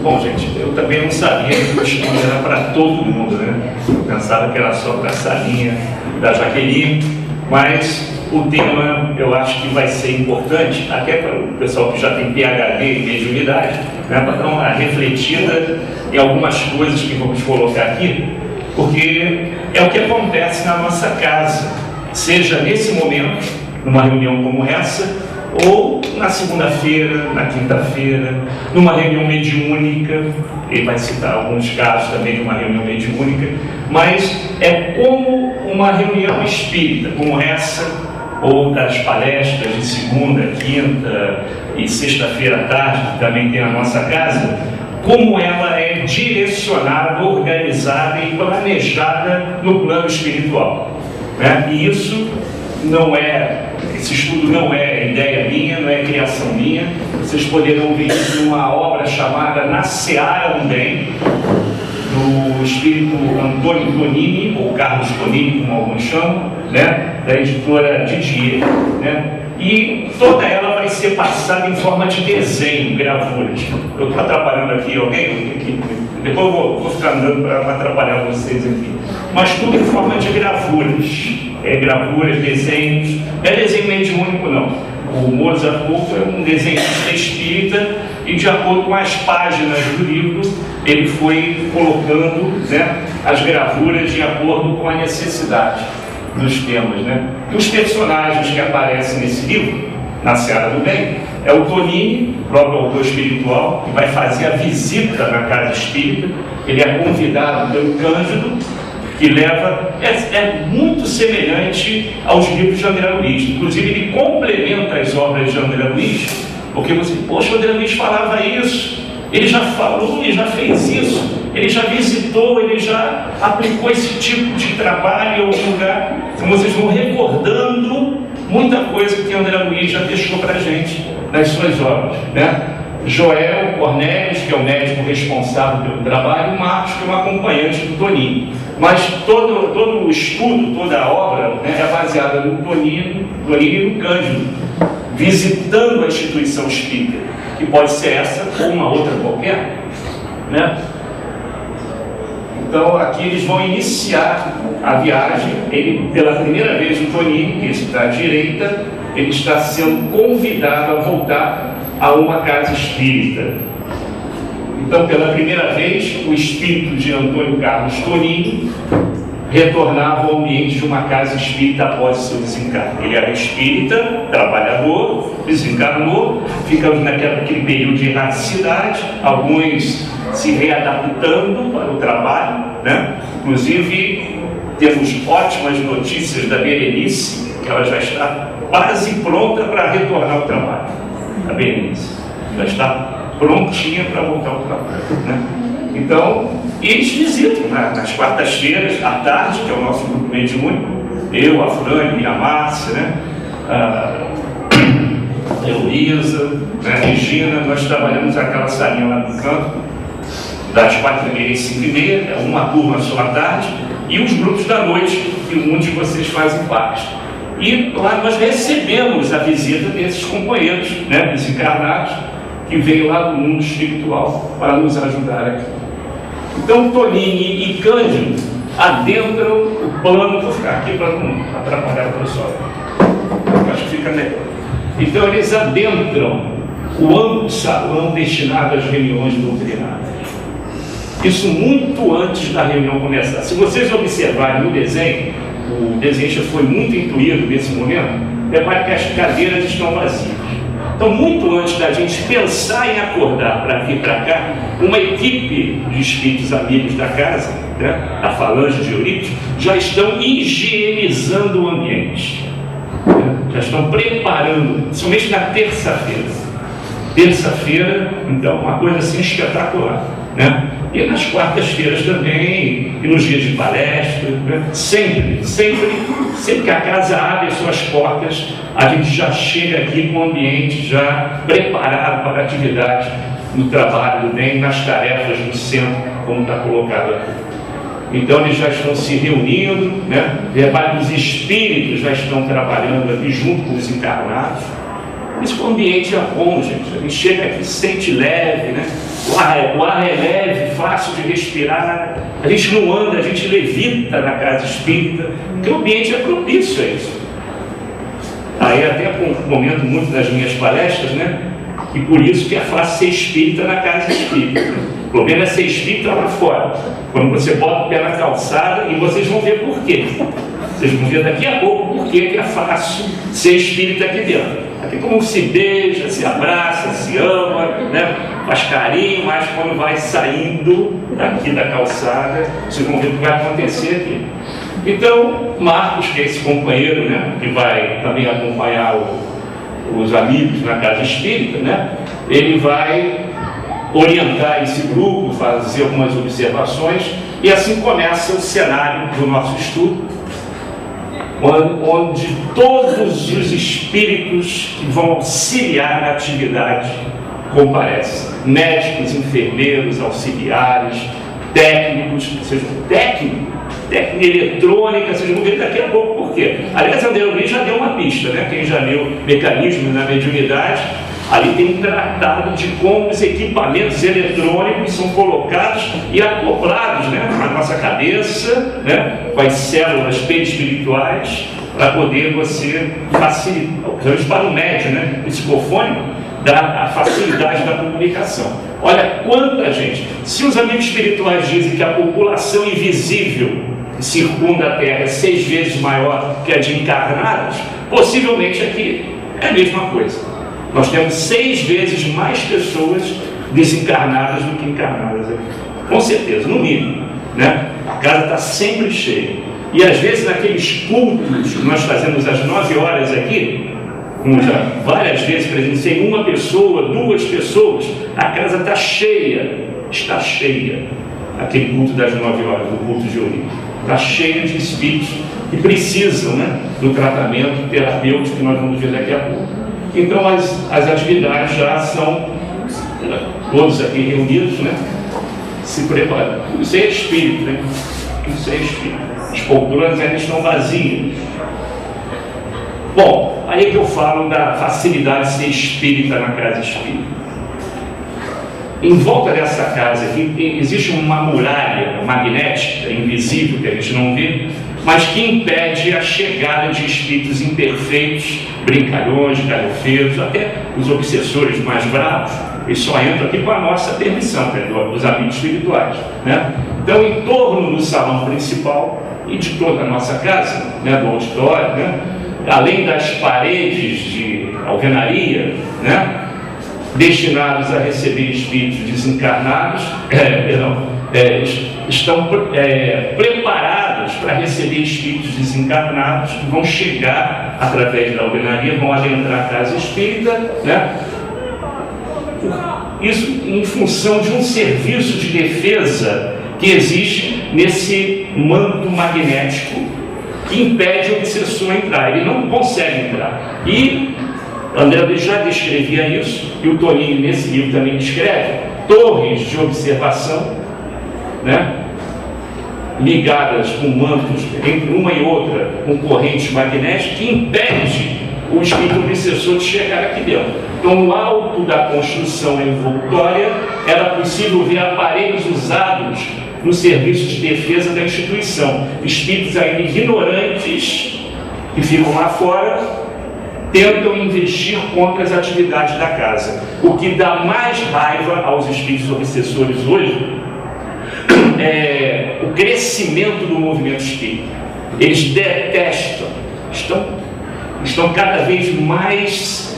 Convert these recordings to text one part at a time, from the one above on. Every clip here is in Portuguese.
Bom, gente, eu também não sabia que o estudo era para todo mundo, né? Eu pensava que era só para a salinha da Jaqueline, mas o tema eu acho que vai ser importante, até para o pessoal que já tem PhD em mediunidade, né? Para dar uma refletida em algumas coisas que vamos colocar aqui, porque é o que acontece na nossa casa, seja nesse momento, numa reunião como essa, ou na segunda-feira, na quinta-feira, numa reunião mediúnica. Ele vai citar alguns casos também de uma reunião mediúnica, mas é como uma reunião espírita, como essa, ou das palestras de segunda, quinta e sexta-feira à tarde, que também tem na nossa casa, como ela é direcionada, organizada e planejada no plano espiritual, né? E isso não é, esse estudo não é ideia minha, não é criação minha. Vocês poderão ver isso numa obra chamada Na Seara do Bem, do espírito Antônio Tonini, ou Carlos Tonini, como alguns chamam, né? Da editora Didier, né? E toda ela vai ser passada em forma de desenho, gravuras. Eu estou atrapalhando aqui alguém? Depois eu vou ficar andando para atrapalhar vocês aqui. Mas tudo em forma de gravuras. Gravuras, desenhos. Não é desenho mediúnico, não. O Mozart Couto é um desenhista espírita e, de acordo com as páginas do livro, ele foi colocando, né, as gravuras de acordo com a necessidade dos temas, né? E os personagens que aparecem nesse livro, Na Seara do Bem, é o Tonini, próprio autor espiritual, que vai fazer a visita na casa espírita. Ele é convidado pelo Cândido, que leva, é muito semelhante aos livros de André Luiz. Inclusive, ele complementa as obras de André Luiz, porque você, poxa, o André Luiz falava isso, ele já falou, ele já fez isso, ele já visitou, ele já aplicou esse tipo de trabalho em algum lugar. Então, vocês vão recordando muita coisa que André Luiz já deixou para a gente nas suas obras, né? Joel Cornelius, que é o médico responsável pelo trabalho, e Marcos, que é um acompanhante do Tonini. Mas todo o estudo, toda a obra, né, é baseada no Tonini e no Cândido, visitando a instituição espírita, que pode ser essa ou uma outra qualquer, né? Então aqui eles vão iniciar a viagem. Ele, pela primeira vez, o Tonini, que está à direita, ele está sendo convidado a voltar a uma casa espírita. Então, pela primeira vez, o espírito de Antônio Carlos Tonini retornava ao ambiente de uma casa espírita após o seu desencarne. Ele era espírita, trabalhador, desencarnou, ficamos naquele período de erraticidade, alguns se readaptando para o trabalho, né? Inclusive, temos ótimas notícias da Berenice, que ela já está quase pronta para retornar ao trabalho. A Berenice já está prontinha para voltar ao trabalho, né? Então, eles visitam nas quartas-feiras, à tarde, que é o nosso grupo mediúnico, eu, a Frane e a Márcia, né? A Heloísa, né? A Regina. Nós trabalhamos aquela salinha lá no canto, das 4h30 às 5h30, é uma turma só à tarde, e os grupos da noite, que muitos de vocês fazem parte. E lá nós recebemos a visita desses companheiros, né, desencarnados, que veio lá do mundo espiritual para nos ajudar aqui. Então, Tonini e Cândido adentram o plano. Vou ficar aqui para não atrapalhar o pessoal. Acho que fica melhor. Então, eles adentram o amplo salão destinado às reuniões doutrinárias. Isso muito antes da reunião começar. Se vocês observarem no desenho, o desenhista foi muito intuído nesse momento, repare que as cadeiras estão vazias. Então, muito antes da gente pensar em acordar para vir para cá, uma equipe de espíritos amigos da casa, né, da Falange de Eurípides, já estão higienizando o ambiente, né, já estão preparando, somente na terça-feira. Terça-feira, então, uma coisa assim espetacular, né? E nas quartas-feiras também, e nos dias de palestra, né? Sempre que a casa abre as suas portas, a gente já chega aqui com o ambiente já preparado para a atividade no trabalho do bem, nas tarefas do centro, como está colocado aqui. Então eles já estão se reunindo, né? Os espíritos já estão trabalhando aqui junto com os encarnados. Isso, o ambiente é bom, gente. A gente chega aqui, se sente leve, né? O o ar é leve, fácil de respirar, a gente não anda, a gente levita na casa espírita, porque o ambiente é propício a isso. Aí até comento muito nas minhas palestras, né? E por isso que é fácil ser espírita na casa espírita. O problema é ser espírita lá fora. Quando você bota o pé na calçada, e vocês vão ver por quê. Vocês vão ver daqui a pouco por que é fácil ser espírita aqui dentro. Aqui como se beija, se abraça, se ama, né? Faz carinho, mas quando vai saindo daqui da calçada, vocês vão ver o que vai acontecer aqui. Então, Marcos, que é esse companheiro, né, que vai também acompanhar os amigos na casa espírita, né, ele vai orientar esse grupo, fazer algumas observações, e assim começa o cenário do nosso estudo, onde todos os espíritos que vão auxiliar na atividade comparecem. Médicos, enfermeiros, auxiliares, técnicos, ou seja, técnica eletrônica, vocês vão ver daqui a pouco por quê. Aliás, André Luiz já deu uma pista, né? Quem já leu Mecanismos na Mediunidade, ali tem um tratado de como os equipamentos eletrônicos são colocados e acoplados, né, na nossa cabeça, né, com as células perispirituais, para poder você facilitar, para o médium, né, psicofônico, dar a facilidade da comunicação. Olha quanta gente. Se os amigos espirituais dizem que a população invisível que circunda a Terra é 6 vezes maior que a de encarnados, possivelmente aqui é a mesma coisa. Nós temos 6 vezes mais pessoas desencarnadas do que encarnadas aqui. Com certeza, no mínimo, né? A casa está sempre cheia. E às vezes naqueles cultos que nós fazemos às 9 horas aqui, como já várias vezes presenciei, 1 pessoa, 2 pessoas, a casa está cheia. Aquele culto das 9 horas, do culto de Ourinho. Está cheia de espíritos que precisam, né, do tratamento terapêutico que nós vamos ver daqui a pouco. Então as atividades já são, todos aqui reunidos, né, se preparando. Isso é espírito, né? Isso é espírito. As poltronas ainda estão vazias. Bom, aí é que eu falo da facilidade de ser espírita na casa espírita. Em volta dessa casa aqui existe uma muralha magnética, invisível, que a gente não vê, mas que impede a chegada de espíritos imperfeitos, brincalhões, galhofeiros, até os obsessores mais bravos. Eles só entram aqui com a nossa permissão, dos amigos espirituais, né? Então, em torno do salão principal e de toda a nossa casa, né, do auditório, né, além das paredes de alvenaria, né, destinados a receber espíritos desencarnados, estão preparados para receber espíritos desencarnados que vão chegar através da alvenaria, vão adentrar a casa espírita, né? Isso em função de um serviço de defesa que existe nesse manto magnético que impede o obsessor entrar. Ele não consegue entrar. E André Luiz já descrevia isso, e o Toninho nesse livro também descreve, torres de observação, né, ligadas com mantos, entre uma e outra, com correntes magnéticas, que impede o espírito obsessor de chegar aqui dentro. Então, no alto da construção envoltória, era possível ver aparelhos usados no serviço de defesa da instituição. Espíritos ainda ignorantes, que ficam lá fora, tentam investir contra as atividades da casa. O que dá mais raiva aos espíritos obsessores hoje é o crescimento do movimento espírita. Eles detestam, estão cada vez mais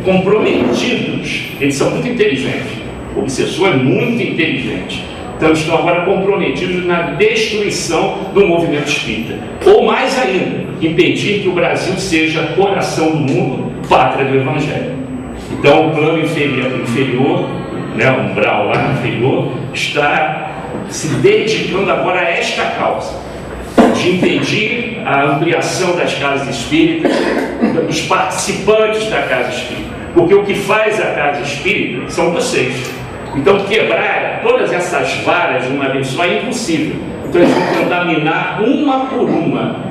comprometidos. Eles são muito inteligentes. O obsessor é muito inteligente. Então estão agora comprometidos na destruição do movimento espírita. Ou mais ainda, impedir que o Brasil seja coração do mundo, pátria do Evangelho. Então o plano inferior, né, o umbral lá inferior, está se dedicando agora a esta causa, de impedir a ampliação das casas espíritas, dos participantes da casa espírita. Porque o que faz a casa espírita são vocês. Então, quebrar todas essas varas de uma vez só é impossível. Então, eles vão tentar minar uma por uma,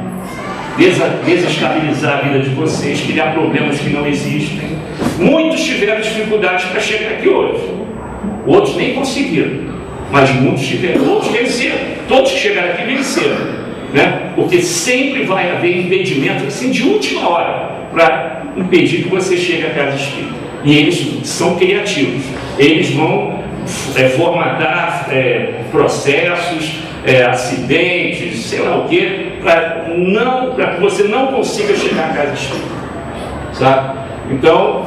desestabilizar a vida de vocês, criar problemas que não existem. Muitos tiveram dificuldade dificuldades para chegar aqui hoje. Outros nem conseguiram, mas muitos tiveram, outros venceram. Todos que chegaram aqui venceram, né? Porque sempre vai haver impedimento assim, de última hora para impedir que você chegue à casa espírita. E eles são criativos, eles vão formatar processos, acidentes, sei lá o que, para que você não consiga chegar à casa espírita, sabe? Então,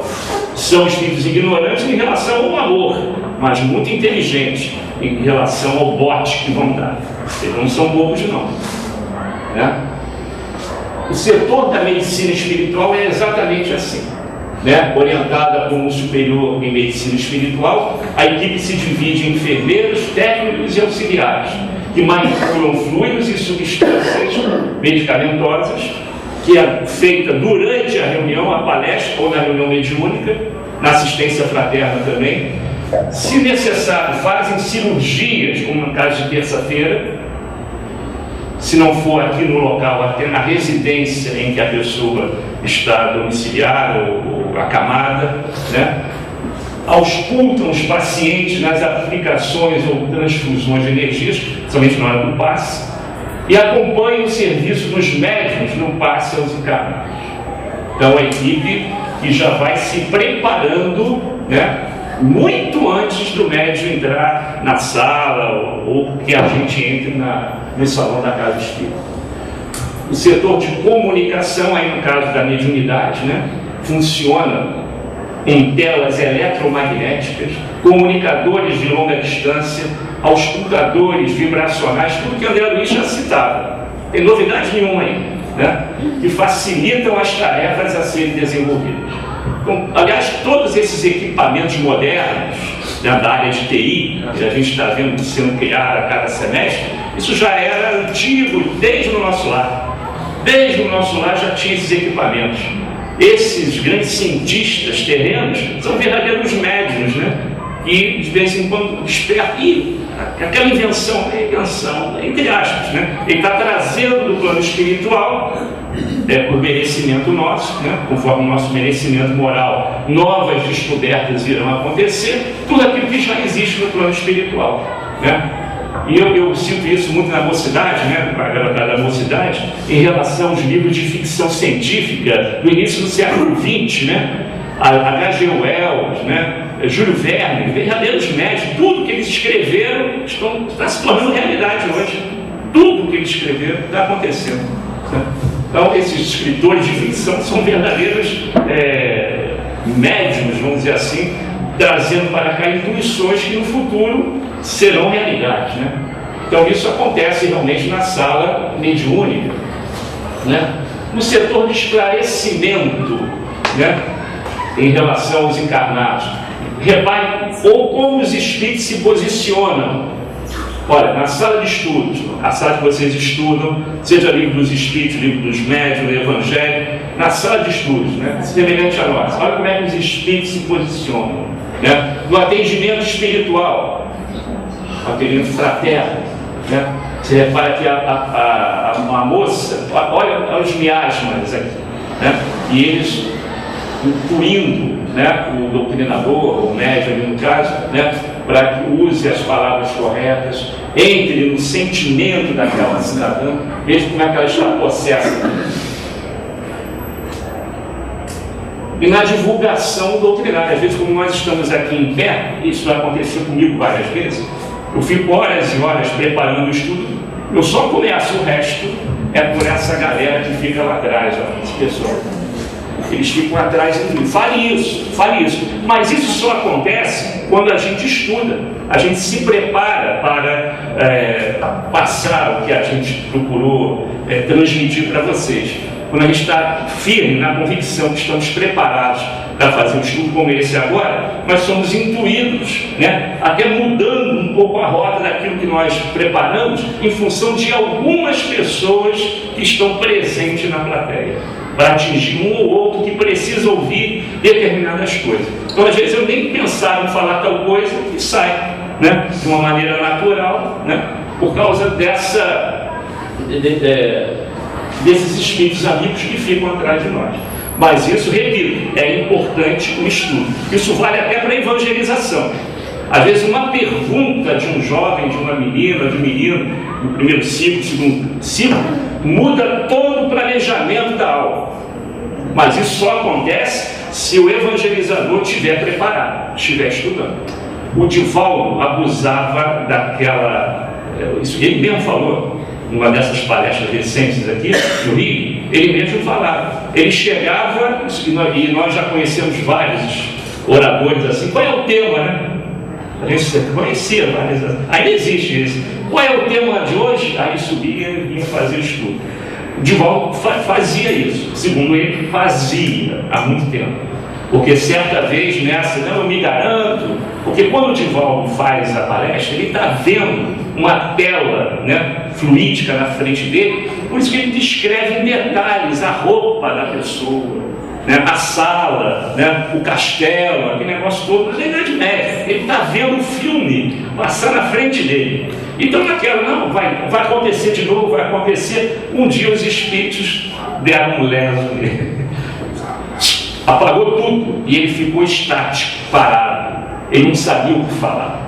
são espíritos ignorantes em relação ao amor, mas muito inteligentes em relação ao bote que vão dar. Eles não são bobos, não, né? O setor da medicina espiritual é exatamente assim, né? Orientada por um superior em medicina espiritual, a equipe se divide em enfermeiros, técnicos e auxiliares, que manipulam fluidos e substâncias medicamentosas, que é feita durante a reunião, a palestra ou na reunião mediúnica, na assistência fraterna também. Se necessário, fazem cirurgias, como no caso de terça-feira, se não for aqui no local, até na residência em que a pessoa está domiciliada ou acamada, né? Auscultam os pacientes nas aplicações ou transfusões de energias, somente na hora do passe, e acompanham o serviço dos médicos no passe aos encarnados. Então, a equipe que já vai se preparando, né, muito antes do médico entrar na sala ou que a gente entre no salão da casa espírita. O setor de comunicação, aí no caso da mediunidade, né, funciona em telas eletromagnéticas, comunicadores de longa distância, auscultadores vibracionais, tudo que André Luiz já citava. Tem novidade nenhuma aí, né? Que facilitam as tarefas a serem desenvolvidas. Então, aliás, todos esses equipamentos modernos, né, da área de TI, que a gente está vendo sendo criado a cada semestre, isso já era antigo desde o nosso lar. Desde o nosso lar já tinha esses equipamentos. Esses grandes cientistas terrenos são verdadeiros médiuns, né? Que de vez em quando despertam. E aquela invenção, entre aspas, né? Ele está trazendo do plano espiritual, por merecimento nosso, né? Conforme o nosso merecimento moral, novas descobertas irão acontecer, tudo aquilo que já existe no plano espiritual, né? E eu sinto isso muito na mocidade, né, para a garotada da mocidade, em relação aos livros de ficção científica do início do século XX, né? H.G. Wells, né? Júlio Verne, verdadeiros médicos, tudo que eles escreveram está se tornando realidade hoje. Tudo que eles escreveram está acontecendo, né? Então, esses escritores de ficção são verdadeiros médiums, vamos dizer assim, trazendo para cá intuições que no futuro serão realidade, né? Então isso acontece realmente na sala mediúnica, né? No setor de esclarecimento, né, em relação aos encarnados, repare ou como os espíritos se posicionam. Olha, na sala de estudos, a sala que vocês estudam, seja livro dos espíritos, livro dos médiuns, evangelho, na sala de estudos, né, semelhante a nós, olha como é que os espíritos se posicionam, né? No atendimento espiritual, atendimento fraterno, né? Você repara que a moça, olha os miasmas aqui, né? E eles incluindo, né, o doutrinador, o médium ali no caso, né, para que use as palavras corretas, entre no sentimento daquela cidadã, veja como é que ela está possessa. E na divulgação doutrinária, às vezes, como nós estamos aqui em pé, isso vai acontecer comigo várias vezes, eu fico horas e horas preparando o estudo, eu só começo, o resto é por essa galera que fica lá atrás, ó, esse pessoal. Eles ficam atrás de mim. Fale isso. Mas isso só acontece quando a gente estuda, a gente se prepara para passar o que a gente procurou transmitir para vocês. Quando a gente está firme na convicção que estamos preparados para fazer um estudo como esse agora, nós somos intuídos, né, até mudando um pouco a rota daquilo que nós preparamos em função de algumas pessoas que estão presentes na plateia, para atingir um ou outro que precisa ouvir determinadas coisas. Então, às vezes, eu nem pensava em falar tal coisa e sai, né, de uma maneira natural, né, por causa desses espíritos amigos que ficam atrás de nós. Mas isso, repito, é importante o estudo. Isso vale até para a evangelização. Às vezes uma pergunta de um jovem, de uma menina, de um menino, no primeiro ciclo, segundo ciclo, muda todo o planejamento da aula. Mas isso só acontece se o evangelizador estiver preparado, estiver estudando. O Divaldo abusava daquela... Isso ele mesmo falou, numa dessas palestras recentes aqui no Rio, ele mesmo falava. Ele chegava, e nós já conhecemos vários oradores assim, qual é o tema, né? A gente conhecia vários, ainda existe isso. Qual é o tema de hoje? Aí subia e vinha fazer o estudo. O Divaldo fazia isso, segundo ele, fazia há muito tempo. Porque certa vez nessa, não, eu me garanto, porque quando o Divaldo faz a palestra, ele está vendo uma tela, né, fluídica na frente dele, por isso que ele descreve em detalhes a roupa da pessoa, né, a sala, né, o castelo, aquele negócio todo, mas ele é de média, ele está vendo o filme passar na frente dele. Então naquela, não, vai acontecer de novo, vai acontecer. Um dia os espíritos deram um leso nele. Apagou tudo e ele ficou estático, parado. Ele não sabia o que falar.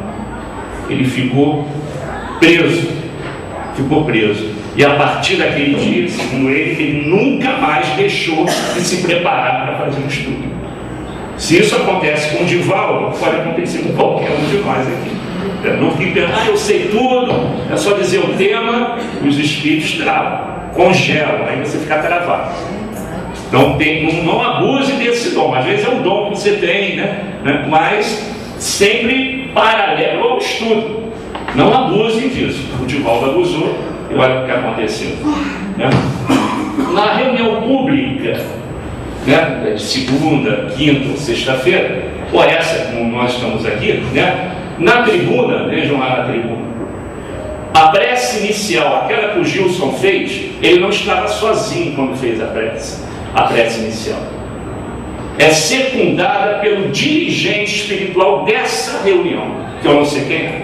Ele ficou preso. E a partir daquele dia, segundo ele nunca mais deixou de se preparar para fazer um estudo. Se isso acontece com o Divaldo, pode acontecer com qualquer um de nós aqui. Não fique pensando, eu sei tudo, é só dizer o tema, os espíritos travam, congelam, aí você fica travado. Então não abuse desse dom. Às vezes é um dom que você tem, né? Mas sempre paralelo ao estudo. Não abuse disso. O Divaldo abusou e olha o que aconteceu, né? Na reunião pública, né, de segunda, quinta ou sexta-feira, ou essa como nós estamos aqui, né, na tribuna, vejam lá na tribuna, a prece inicial, aquela que o Gilson fez, ele não estava sozinho quando fez a prece inicial. É secundada pelo dirigente espiritual dessa reunião, que eu não sei quem é.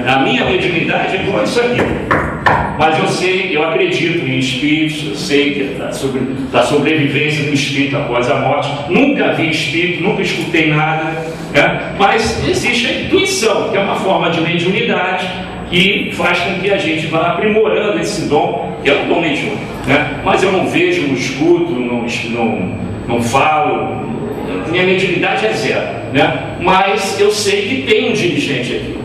A minha mediunidade é igual a isso aqui. Mas eu sei, eu acredito em espíritos, eu sei que da sobrevivência do espírito após a morte. Nunca vi espírito, nunca escutei nada, né? Mas existe a intuição, que é uma forma de mediunidade que faz com que a gente vá aprimorando esse dom, que é o dom mediúnico, né? Mas eu não vejo, não escuto, não falo, minha mediunidade é zero, né? Mas eu sei que tem um dirigente aqui.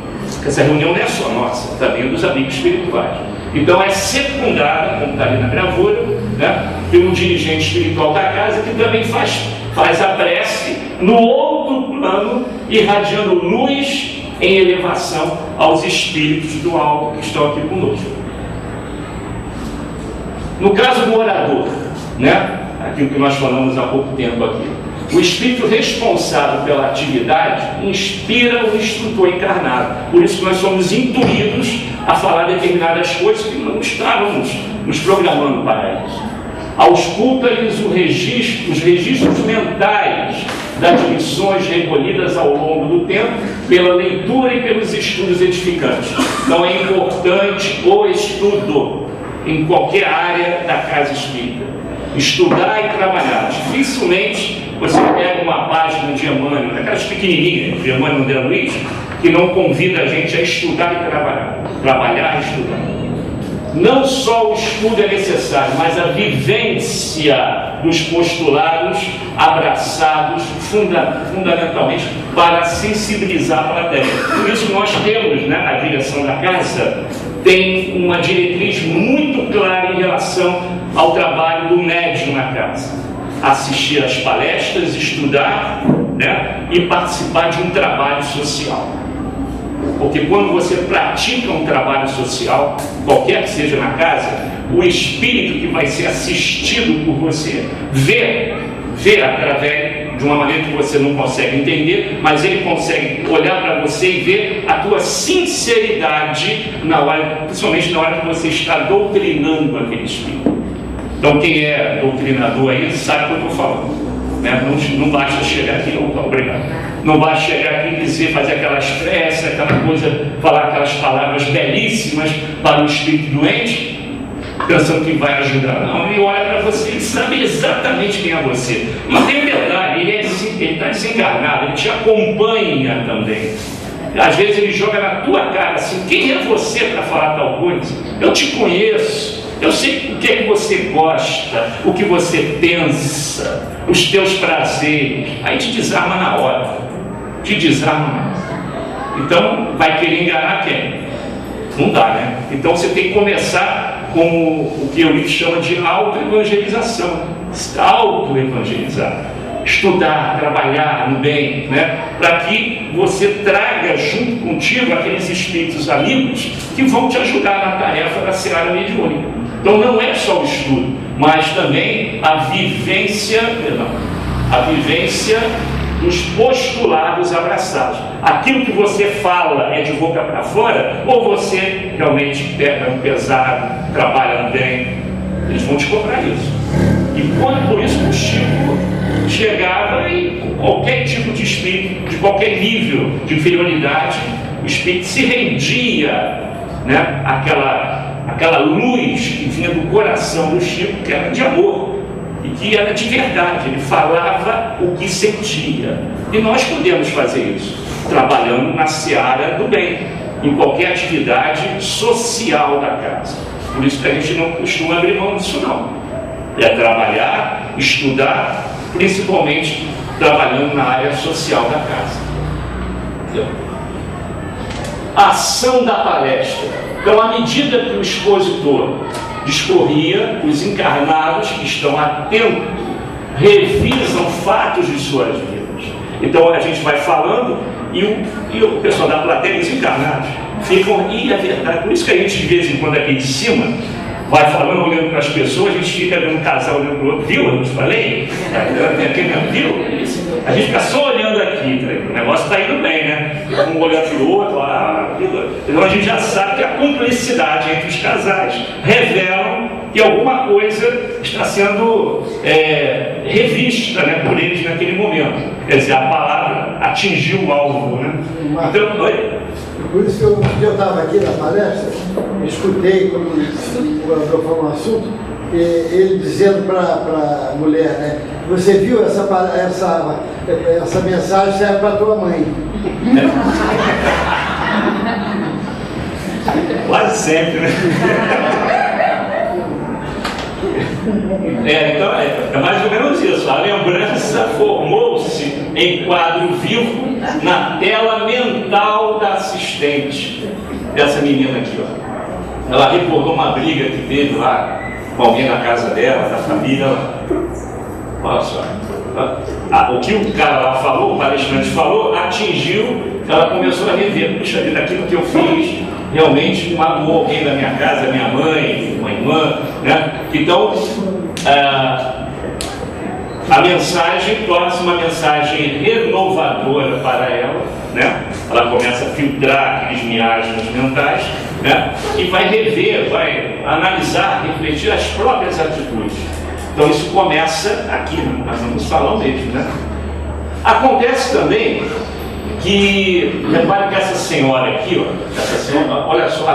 Essa reunião não é só nossa, também dos amigos espirituais. Então é secundada, como está ali na gravura, né, pelo dirigente espiritual da casa, que também faz a prece no outro plano, irradiando luz em elevação aos espíritos do alto que estão aqui conosco. No caso do orador, né, aquilo que nós falamos há pouco tempo aqui, o espírito responsável pela atividade inspira o instrutor encarnado. Por isso que nós somos intuídos a falar determinadas coisas que não estávamos nos programando para isso. Ausculta-lhes os registros mentais das lições recolhidas ao longo do tempo pela leitura e pelos estudos edificantes. Então é importante o estudo em qualquer área da casa espírita. Estudar e trabalhar. Dificilmente você pega uma página de Emmanuel, aquelas pequenininhas de Emmanuel de Luiz, que não convida a gente a estudar e trabalhar. Trabalhar e estudar. Não só o estudo é necessário, mas a vivência dos postulados abraçados fundamentalmente para sensibilizar a plateia. Por isso nós temos, né, a direção da casa tem uma diretriz muito clara em relação ao trabalho do médium na casa. Assistir às palestras, estudar, né, e participar de um trabalho social. Porque quando você pratica um trabalho social, qualquer que seja na casa, o espírito que vai ser assistido por você vê através de uma maneira que você não consegue entender, mas ele consegue olhar para você e ver a tua sinceridade na hora, principalmente na hora que você está doutrinando aquele espírito. Então quem é doutrinador aí sabe o que eu estou falando, né? Não basta chegar aqui, obrigado. Não basta chegar aqui e dizer, fazer aquelas preces, aquela coisa, falar aquelas palavras belíssimas para o espírito doente, pensando que vai ajudar. Não, ele olha para você e sabe exatamente quem é você. Mas tem um detalhe, ele está desencarnado, ele te acompanha também. Às vezes ele joga na tua cara assim, quem é você para falar tal coisa? Eu te conheço, eu sei o que é que você gosta, o que você pensa, os teus prazeres. Aí te desarma na hora, te desarma na hora. Então vai querer enganar quem? Não dá, né? Então você tem que começar com o que eu chamo de auto-evangelização. Auto-evangelizar. Estudar, trabalhar no bem, né? Para que você traga junto contigo aqueles espíritos amigos que vão te ajudar na tarefa da seara mediúnica. Então não é só o estudo, mas também a vivência dos postulados abraçados. Aquilo que você fala é de boca para fora, ou você realmente pega um pesado, trabalha no bem, eles vão te cobrar isso. E por isso o Chico chegava e qualquer tipo de espírito, de qualquer nível de inferioridade, o espírito se rendia, né? Aquela luz que vinha do coração do Chico, que era de amor e que era de verdade. Ele falava o que sentia. E nós podemos fazer isso, trabalhando na seara do bem, em qualquer atividade social da casa. Por isso que a gente não costuma abrir mão disso não. É trabalhar, estudar, principalmente trabalhando na área social da casa. Então, ação da palestra. Então, à medida que o expositor discorria, os encarnados que estão atentos revisam fatos de suas vidas. Então a gente vai falando e o pessoal da plateia, os encarnados, ficam, e é verdade, por isso que a gente de vez em quando aqui em cima vai falando, olhando para as pessoas, a gente fica vendo um casal olhando para o outro, viu? Eu não te falei? Viu? A gente fica só olhando aqui, o negócio está indo bem, né? Um olhando para o outro, então a gente já sabe que a cumplicidade entre os casais revelam que alguma coisa está sendo revista, né, por eles naquele momento. Quer dizer, a palavra atingiu o alvo, né? Então, por isso que eu estava aqui na palestra, escutei quando o falou um assunto, ele dizendo para a mulher, né? Você viu essa mensagem serve para tua mãe. Quase sempre, né? Então é mais ou menos isso. A lembrança formou-se em quadro vivo na tela mental da assistente dessa menina aqui, ó. Ela recordou uma briga que teve lá com alguém na casa dela, da família. Olha só. O que o cara lá falou, o palestrante falou, atingiu, ela começou a rever. Puxa vida, aquilo que eu fiz realmente magoou alguém da minha casa, minha mãe, uma irmã, né? Então, a mensagem torna-se uma mensagem renovadora para ela, né? Ela começa a filtrar aqueles miasmas mentais, né? E vai rever, vai analisar, refletir as próprias atitudes. Então isso começa aqui, no salão mesmo, né? Acontece também que, repare que essa senhora aqui, ó, essa senhora, olha só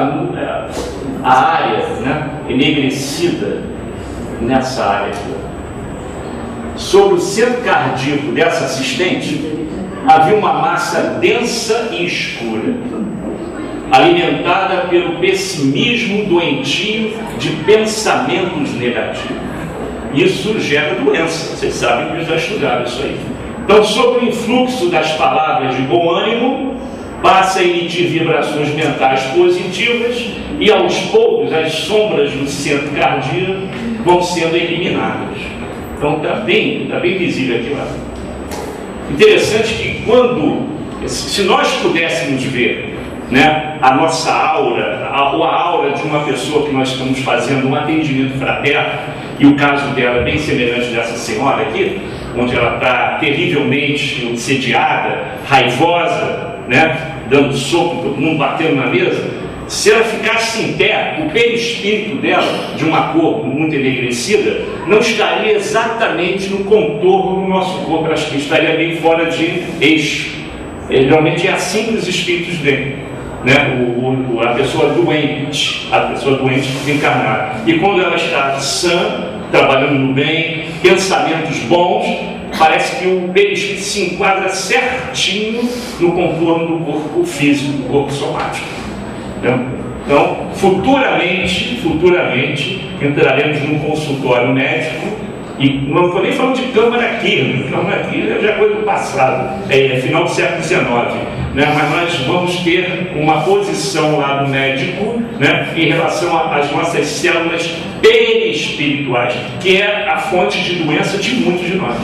a área, né, enegrecida nessa área aqui, ó. Sobre o centro cardíaco dessa assistente havia uma massa densa e escura, alimentada pelo pessimismo doentio de pensamentos negativos. Isso gera doença, vocês sabem que eles já estudaram isso aí. Então, sob o influxo das palavras de bom ânimo, passa a emitir vibrações mentais positivas e, aos poucos, as sombras do centro cardíaco vão sendo eliminadas. Então, está bem visível aqui lá. Interessante que se nós pudéssemos ver, né, a nossa aura, a aura de uma pessoa que nós estamos fazendo um atendimento fraterno, e o caso dela é bem semelhante dessa senhora aqui, onde ela está terrivelmente obsediada, raivosa, né, dando soco, todo mundo batendo na mesa. Se ela ficasse em pé, o perispírito dela, de uma cor muito enegrecida, não estaria exatamente no contorno do nosso corpo, acho que estaria bem fora de eixo. Realmente é assim que os espíritos vêm. né, a pessoa doente desencarnada. E quando ela está sã, trabalhando no bem, pensamentos bons, parece que o perispírito se enquadra certinho no contorno do corpo físico, do corpo somático. Né? Então, futuramente, entraremos num consultório médico, e não estou nem falando de câmara aqui, já é coisa do passado, é final do século XIX, né? Mas nós vamos ter uma posição lá do médico, né, em relação às nossas células perispirituais, que é a fonte de doença de muitos de nós,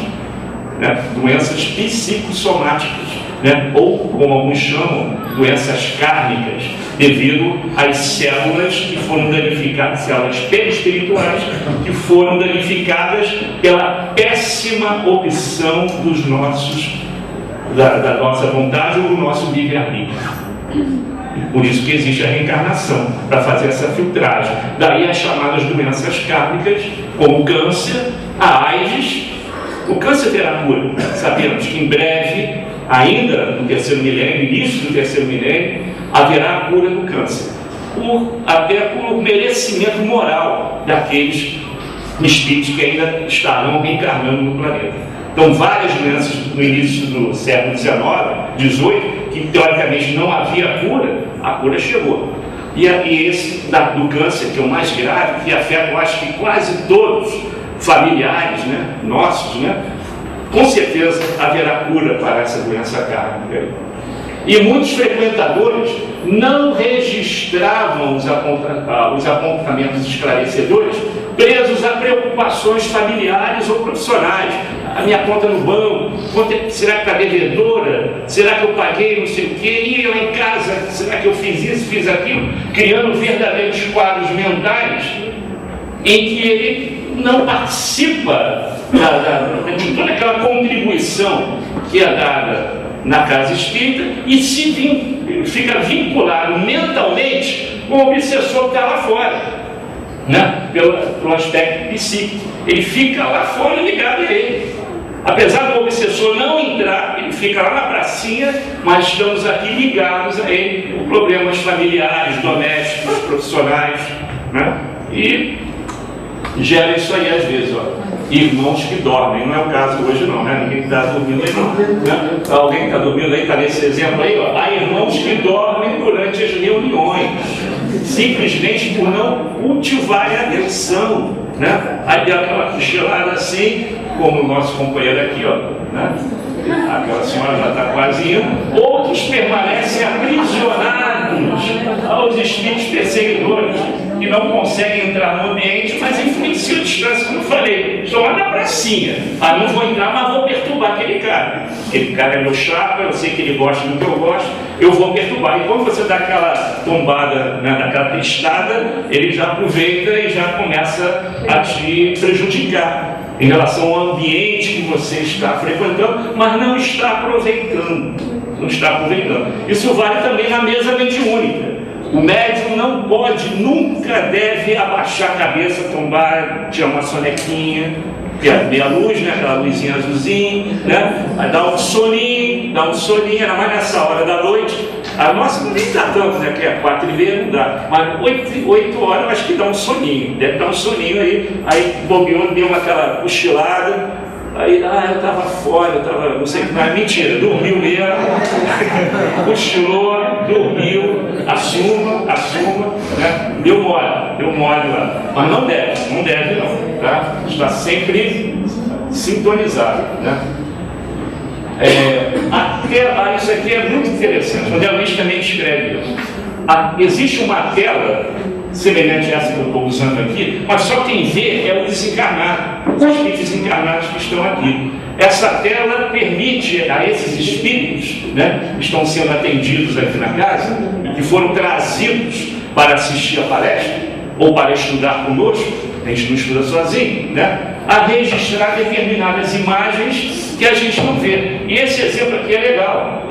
né? Doenças psicossomáticas, né? Ou, como alguns chamam, doenças kármicas, devido às células que foram danificadas, células perispirituais que foram danificadas pela péssima opção dos da nossa vontade ou do nosso livre-arbítrio. Por isso que existe a reencarnação, para fazer essa filtragem. Daí as chamadas doenças kármicas, como o câncer, a AIDS. O câncer terá cura. Sabemos que em breve, ainda no terceiro milênio, início do terceiro milênio, haverá a cura do câncer, até por merecimento moral daqueles espíritos que ainda estarão reencarnando no planeta. Então, várias doenças no início do século XIX, XVIII, que teoricamente não havia cura, a cura chegou. E esse do câncer, que é o mais grave, que afeta, eu acho que quase todos familiares, né, nossos, né, com certeza haverá cura para essa doença kármica. E muitos frequentadores não registravam os apontamentos esclarecedores, presos a preocupações familiares ou profissionais. A minha conta no banco, será que está devedora? Será que eu paguei não sei o quê? E eu em casa, será que eu fiz isso, fiz aquilo? Criando verdadeiros quadros mentais em que ele não participa de toda aquela contribuição que é dada na casa espírita e fica vinculado mentalmente com o obsessor que está lá fora, né? Pelo aspecto psíquico. Ele fica lá fora ligado a ele. Apesar do obsessor não entrar, ele fica lá na pracinha, mas estamos aqui ligados a ele, com problemas familiares, domésticos, profissionais, né? E gera isso aí às vezes, ó. Irmãos que dormem, não é o caso hoje não, né? Ninguém está dormindo aí não, né? Alguém está dormindo aí, está nesse exemplo aí, ó. Há irmãos que dormem durante as reuniões, simplesmente por não cultivarem a atenção, né? Aí deu aquela cochilada assim, como o nosso companheiro aqui, ó, né? Aquela senhora já está quase indo. Outros permanecem aprisionados aos espíritos perseguidores, que não conseguem entrar no ambiente, mas influenciam a distância, como eu falei. Estão lá na pracinha. Não vou entrar, mas vou perturbar aquele cara. Aquele cara é meu chapa, eu sei que ele gosta do que eu gosto, eu vou perturbar. E quando você dá aquela tombada, né, daquela testada, ele já aproveita e já começa a te prejudicar em relação ao ambiente que você está frequentando, mas não está aproveitando. Isso vale também na mesa mediúnica. O médium não pode, nunca deve abaixar a cabeça, tombar, tirar uma sonequinha, ver a luz, né? Aquela luzinha azulzinha, né? Aí dá um soninho, era mais nessa hora da noite. A nossa não nem dá tanto, né? Que é 4h30, não dá. Mas 8 horas eu acho que dá um soninho. Deve dar um soninho aí bobeou, deu aquela cochilada. Aí, eu estava fora, não sei o que mais. Mentira, dormiu mesmo. Cochilou, dormiu, assuma, né? Deu mole lá. Mas não deve não, tá? Está sempre sintonizado, né? Isso aqui é muito interessante. O André Luiz também escreve isso. Existe uma tela semelhante a essa que eu estou usando aqui, mas só quem vê é o desencarnado, os espíritos desencarnados que estão aqui. Essa tela permite a esses espíritos, né, que estão sendo atendidos aqui na casa, e que foram trazidos para assistir a palestra, ou para estudar conosco, a gente não estuda sozinho, né, a registrar determinadas imagens que a gente não vê. E esse exemplo aqui é legal.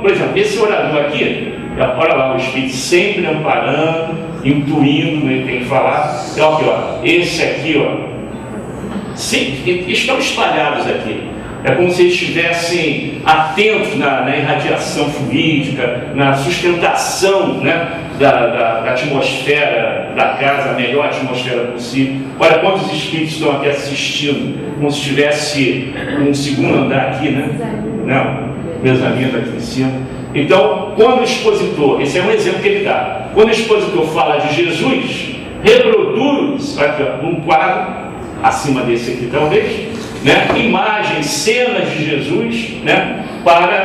Por exemplo, esse orador aqui, olha lá, o espírito sempre amparando, intuindo, ele tem que falar. Então, aqui, ó, esse aqui, ó, sim, estão espalhados aqui. É como se eles estivessem atentos na irradiação fluídica, na sustentação, né, da atmosfera da casa, a melhor atmosfera possível. Olha quantos espíritos estão aqui assistindo, como se estivesse um segundo andar aqui, né? Não, mezanino aqui em cima. Então, quando o expositor, esse é um exemplo que ele dá, quando o expositor fala de Jesus, reproduz, aqui, ó, num quadro, acima desse aqui talvez, né, imagens, cenas de Jesus, né, para